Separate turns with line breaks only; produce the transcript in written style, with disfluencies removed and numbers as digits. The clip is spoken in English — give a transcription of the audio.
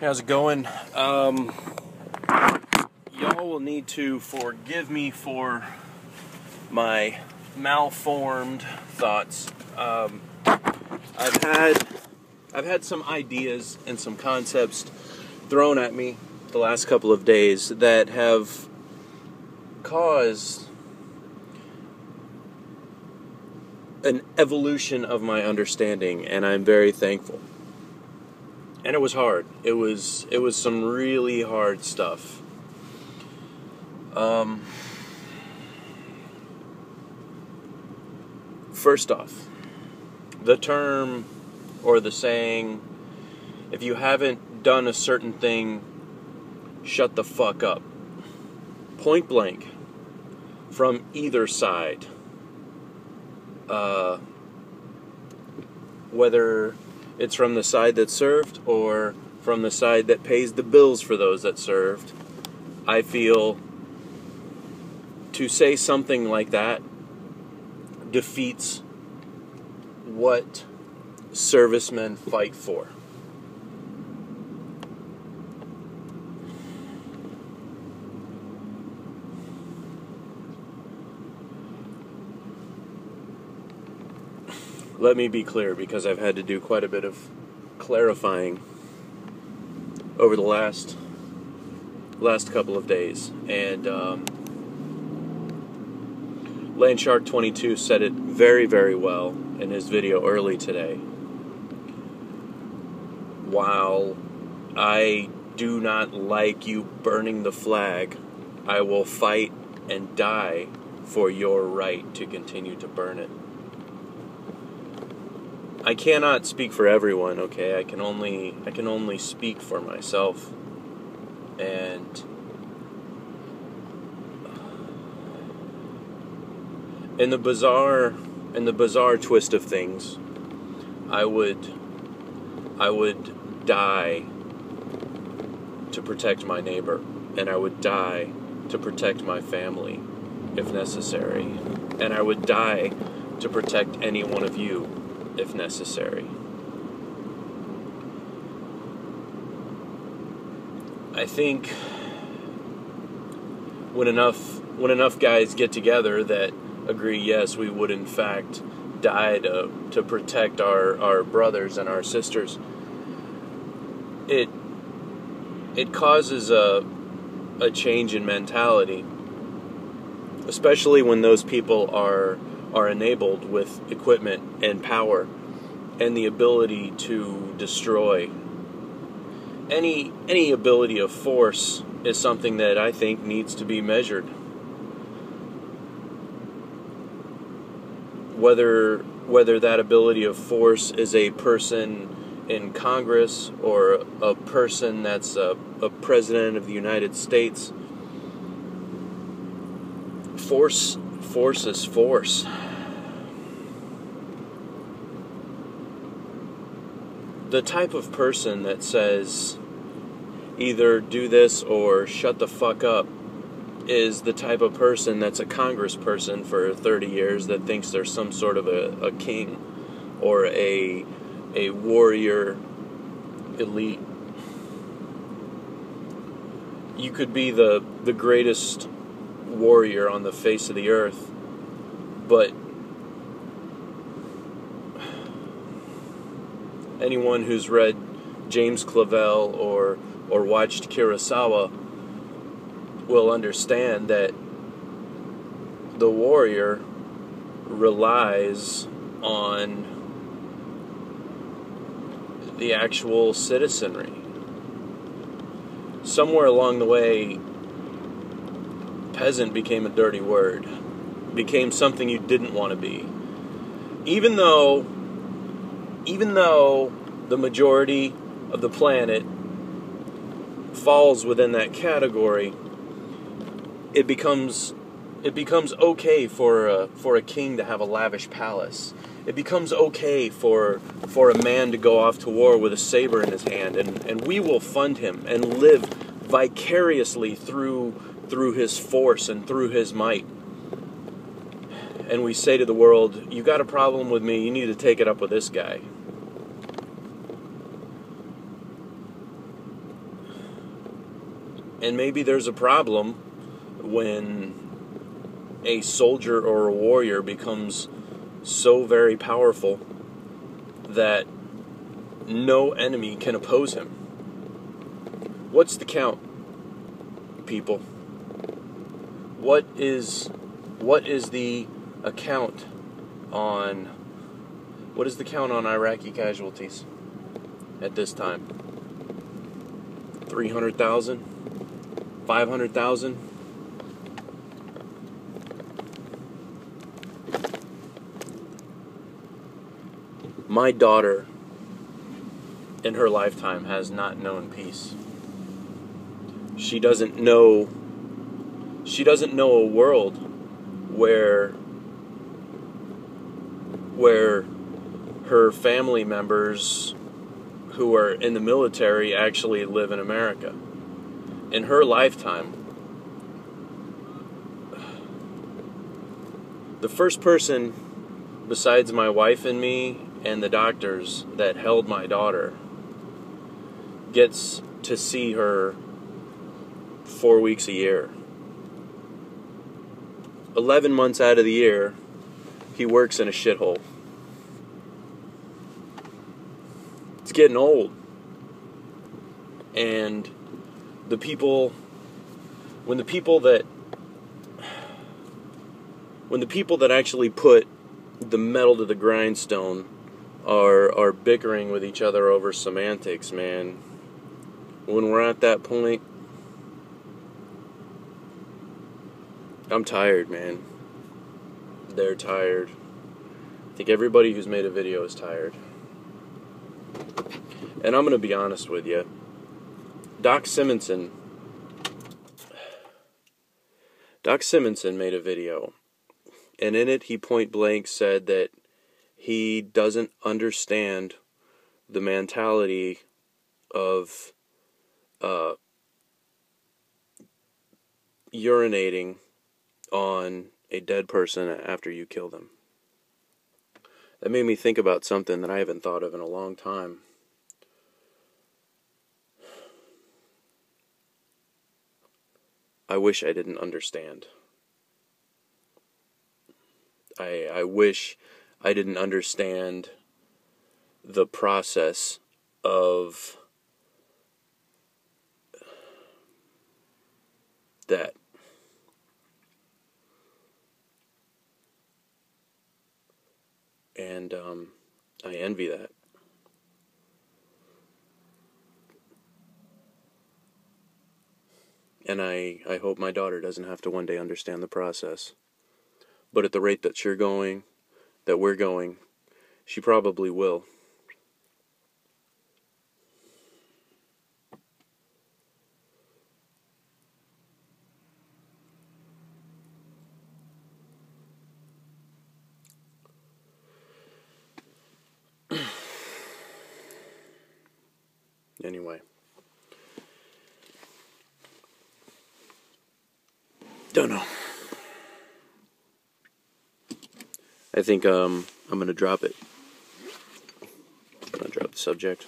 How's it going? Y'all will need to forgive me for my malformed thoughts. I've had some ideas and some concepts thrown at me the last couple of days that have caused an evolution of my understanding, and I'm very thankful. And it was hard. It was some really hard stuff. First off, the term or the saying, if you haven't done a certain thing, shut the fuck up. Point blank, from either side. Whether it's from the side that served or from the side that pays the bills for those that served, I feel to say something like that defeats what servicemen fight for. Let me be clear, because I've had to do quite a bit of clarifying over the last couple of days. And Landshark22 said it very, very well in his video early today. While I do not like you burning the flag, I will fight and die for your right to continue to burn it. I cannot speak for everyone, okay? I can only speak for myself. And in the bizarre twist of things, I would die to protect my neighbor, and I would die to protect my family if necessary, and I would die to protect any one of you if necessary. I think when enough guys get together that agree, yes, we would in fact die to protect our brothers and our sisters, it causes a change in mentality, especially when those people are enabled with equipment and power and the ability to destroy. Any ability of force is something that I think needs to be measured. Whether that ability of force is a person in Congress or a person that's a president of the United States, force is force. The type of person that says either do this or shut the fuck up is the type of person that's a congressperson for 30 years that thinks there's some sort of a king or a warrior elite. You could be the greatest warrior on the face of the earth, but anyone who's read James Clavell or watched Kurosawa will understand that the warrior relies on the actual citizenry. Somewhere along the way, peasant became a dirty word, became something you didn't want to be. Even though the majority of the planet falls within that category, it becomes okay for a king to have a lavish palace. It becomes okay for a man to go off to war with a saber in his hand, and we will fund him and live vicariously through his force and through his might. And we say to the world, you got a problem with me, you need to take it up with this guy. And maybe there's a problem when a soldier or a warrior becomes so very powerful that no enemy can oppose him. What's the count, people? What is the account on Iraqi casualties at this time? 300,000? 500,000? My daughter, in her lifetime, has not known peace. She doesn't know a world where her family members who are in the military actually live in America. In her lifetime, the first person besides my wife and me and the doctors that held my daughter gets to see her 4 weeks a year. 11 months out of the year, he works in a shithole. It's getting old. And when the people that actually put the metal to the grindstone are bickering with each other over semantics, man. When we're at that point, I'm tired, man. They're tired. I think everybody who's made a video is tired. And I'm going to be honest with you. Doc Simonson made a video, and in it he point blank said that he doesn't understand the mentality of urinating on a dead person after you kill them. That made me think about something that I haven't thought of in a long time. I wish I didn't understand. I wish I didn't understand the process of that. And I envy that. And I hope my daughter doesn't have to one day understand the process. But at the rate that you're going, that we're going, she probably will. Anyway. Don't know. I think I'm going to drop it. I'm going to drop the subject.